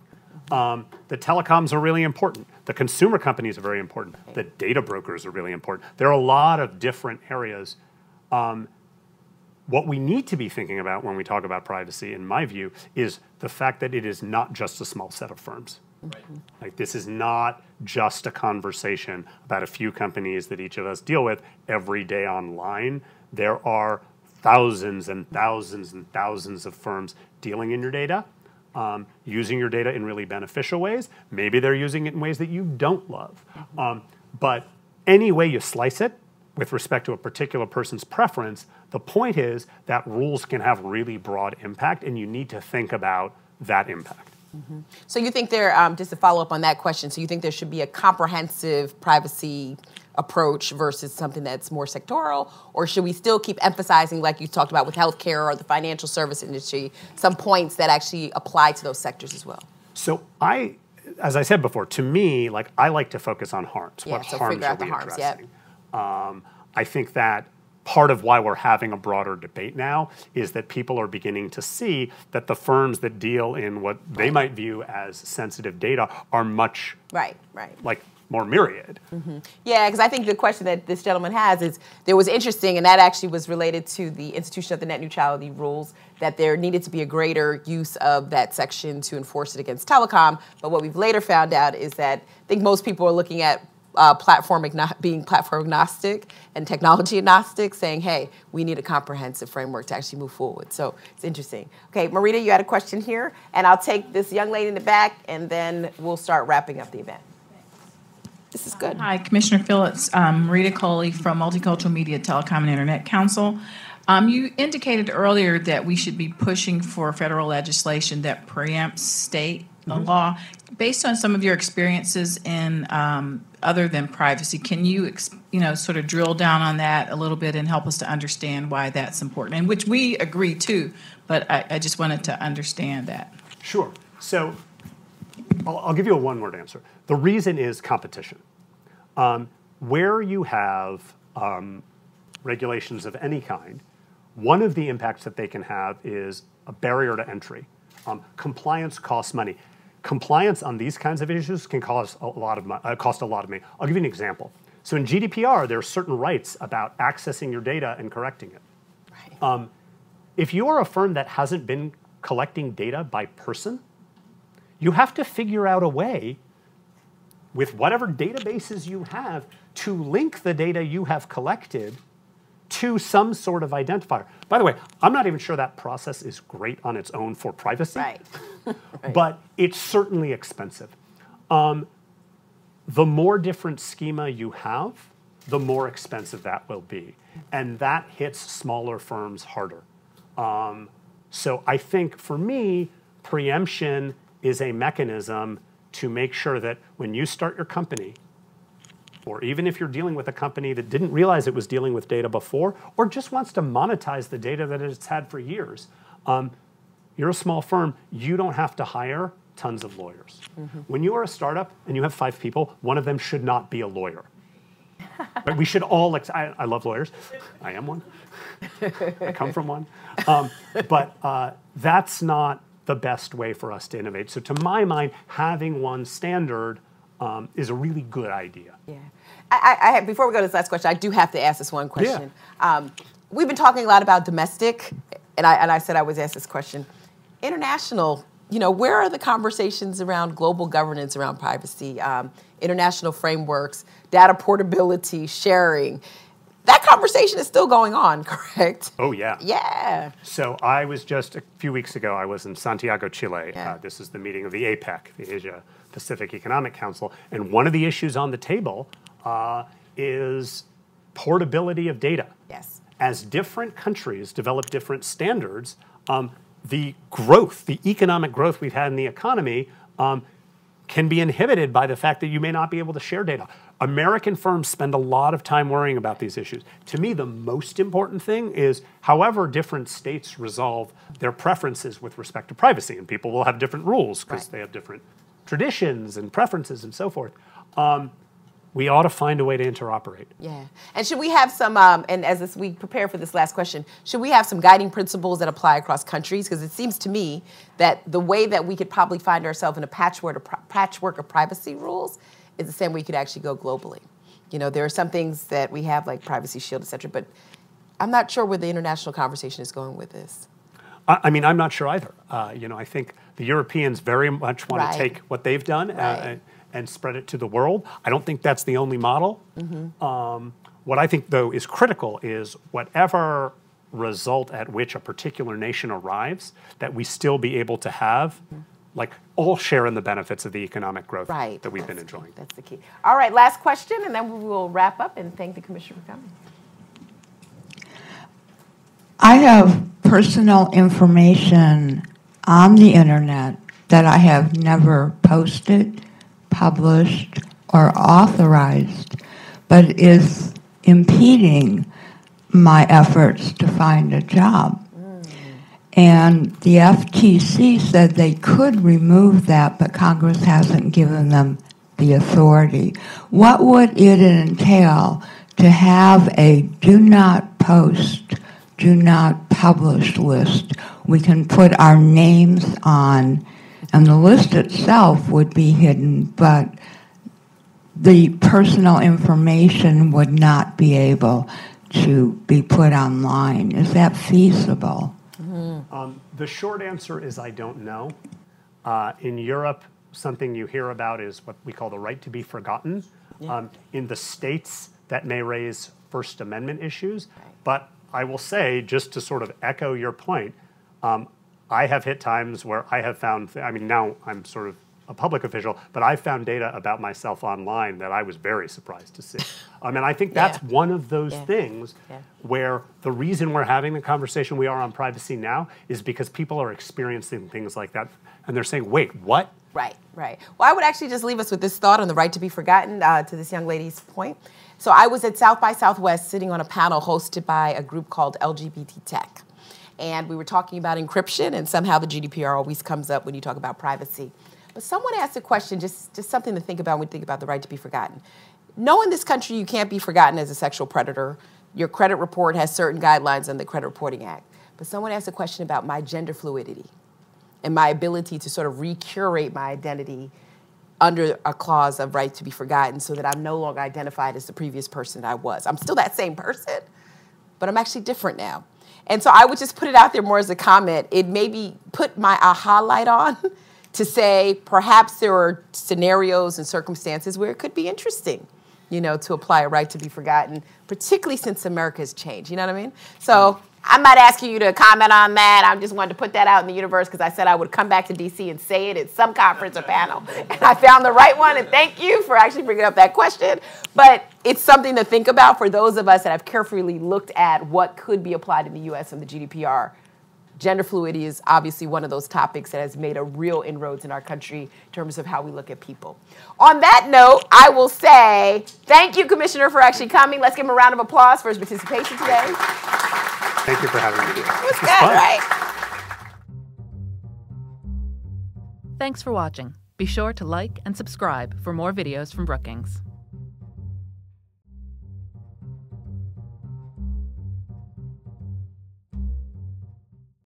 The telecoms are really important. The consumer companies are very important. The data brokers are really important. There are a lot of different areas. What we need to be thinking about when we talk about privacy, in my view, is the fact that it is not just a small set of firms. Right. Like, this is not just a conversation about a few companies that each of us deal with every day online. There are thousands and thousands and thousands of firms dealing in your data, using your data in really beneficial ways. Maybe they're using it in ways that you don't love. But any way you slice it, with respect to a particular person's preference, the point is that rules can have really broad impact, and you need to think about that impact. So you think there, just to follow up on that question, so you think there should be a comprehensive privacy approach versus something that's more sectoral, or should we still keep emphasizing, like you talked about with healthcare or the financial service industry, some points that actually apply to those sectors as well? So as I said before, to me, like, I like to focus on harms. Yeah, what so harms figure are out the we harms, addressing? I think that part of why we're having a broader debate now is that people are beginning to see that the firms that deal in what they might view as sensitive data are much like more myriad. Yeah, because I think the question that this gentleman has is, there was interesting, and that actually was related to the institution of the net neutrality rules, that there needed to be a greater use of that section to enforce it against telecom. But what we've later found out is that I think most people are looking at being platform agnostic and technology agnostic, saying, hey, we need a comprehensive framework to actually move forward. So it's interesting. Okay, Marita, you had a question here, and I'll take this young lady in the back, and then we'll start wrapping up the event. This is good. Hi, Commissioner Phillips. Marita Coley from Multicultural Media, Telecom, and Internet Council. You indicated earlier that we should be pushing for federal legislation that preempts state law. Based on some of your experiences in other than privacy, can you sort of drill down on that a little bit and help us to understand why that's important, and which we agree to, but I just wanted to understand that. Sure. So I'll give you a one-word answer. The reason is competition. Where you have regulations of any kind, one of the impacts that they can have is a barrier to entry. Compliance costs money. Compliance on these kinds of issues can cost a lot of money. I'll give you an example. So in GDPR, there are certain rights about accessing your data and correcting it. Right. If you are a firm that hasn't been collecting data by person, you have to figure out a way with whatever databases you have to link the data you have collected to some sort of identifier. By the way, I'm not even sure that process is great on its own for privacy, Right. but it's certainly expensive. The more different schema you have, the more expensive that will be. And that hits smaller firms harder. So I think for me, preemption is a mechanism to make sure that when you start your company, or even if you're dealing with a company that didn't realize it was dealing with data before, or just wants to monetize the data that it's had for years, you're a small firm, you don't have to hire tons of lawyers. When you are a startup and you have 5 people, one of them should not be a lawyer. But we should all, I love lawyers. I am one. I come from one. But that's not the best way for us to innovate. So to my mind, having one standard is a really good idea. Yeah. Before we go to this last question, I do have to ask this one question. Yeah. We've been talking a lot about domestic, and I said I was asked this question. International where are the conversations around global governance around privacy, international frameworks, data portability, sharing? That conversation is still going on, correct? Oh, yeah. Yeah. So I was just a few weeks ago, I was in Santiago, Chile. Yeah. This is the meeting of the APEC, the Asia Pacific Economic Council. And one of the issues on the table is portability of data. Yes. As different countries develop different standards, the growth, the economic growth we've had in the economy can be inhibited by the fact that you may not be able to share data. American firms spend a lot of time worrying about these issues. To me, the most important thing is however different states resolve their preferences with respect to privacy, and people will have different rules because they have different traditions and preferences and so forth. We ought to find a way to interoperate. Yeah. And should we have some, and as we prepare for this last question, should we have some guiding principles that apply across countries? Because it seems to me that the way that we could probably find ourselves in a patchwork of privacy rules is the same way we could actually go globally. There are some things that we have like Privacy Shield, et cetera, but I'm not sure where the international conversation is going with this. I mean, I'm not sure either. I think the Europeans very much want to take what they've done and spread it to the world. I don't think that's the only model. What I think, though, is critical is whatever result at which a particular nation arrives, that we still be able to have, like, all share in the benefits of the economic growth that we've been enjoying. That's the key. All right, last question, and then we will wrap up and thank the Commissioner for coming. I have personal information on the internet that I have never posted, published, or authorized, but is impeding my efforts to find a job. And the FTC said they could remove that, but Congress hasn't given them the authority. What would it entail to have a do not post, do not publish list we can put our names on, and the list itself would be hidden, but the personal information would not be able to be put online? Is that feasible? The short answer is I don't know. In Europe, something you hear about is what we call the right to be forgotten. In the states, that may raise First Amendment issues. But I will say, just to sort of echo your point, I have hit times where I have found, now I'm sort of a public official, but I found data about myself online that I was very surprised to see. And I think that's one of those things where the reason we're having the conversation we are on privacy now is because people are experiencing things like that, and they're saying, wait, what? Right. Well, I would actually just leave us with this thought on the right to be forgotten, to this young lady's point. So I was at South by Southwest sitting on a panel hosted by a group called LGBT Tech. And we were talking about encryption, and somehow the GDPR always comes up when you talk about privacy. But someone asked a question, just something to think about when we think about the right to be forgotten. No, in this country, you can't be forgotten as a sexual predator. Your credit report has certain guidelines in the Credit Reporting Act. But someone asked a question about my gender fluidity and my ability to sort of recurate my identity under a clause of right to be forgotten so that I'm no longer identified as the previous person I was. I'm still that same person, but I'm actually different now. And so I would just put it out there more as a comment. It maybe put my aha light on to say perhaps there are scenarios and circumstances where it could be interesting, to apply a right to be forgotten, particularly since America has changed. You know what I mean? So I'm not asking you to comment on that. I just wanted to put that out in the universe because I said I would come back to D.C. and say it at some conference or panel. And I found the right one, and thank you for actually bringing up that question. But it's something to think about for those of us that have carefully looked at what could be applied in the U.S. and the GDPR. Gender fluidity is obviously one of those topics that has made a real inroads in our country in terms of how we look at people. On that note, I will say thank you, Commissioner, for actually coming. Let's give him a round of applause for his participation today. Thank you for having me. It was good, right? Thanks for watching. Be sure to like and subscribe for more videos from Brookings.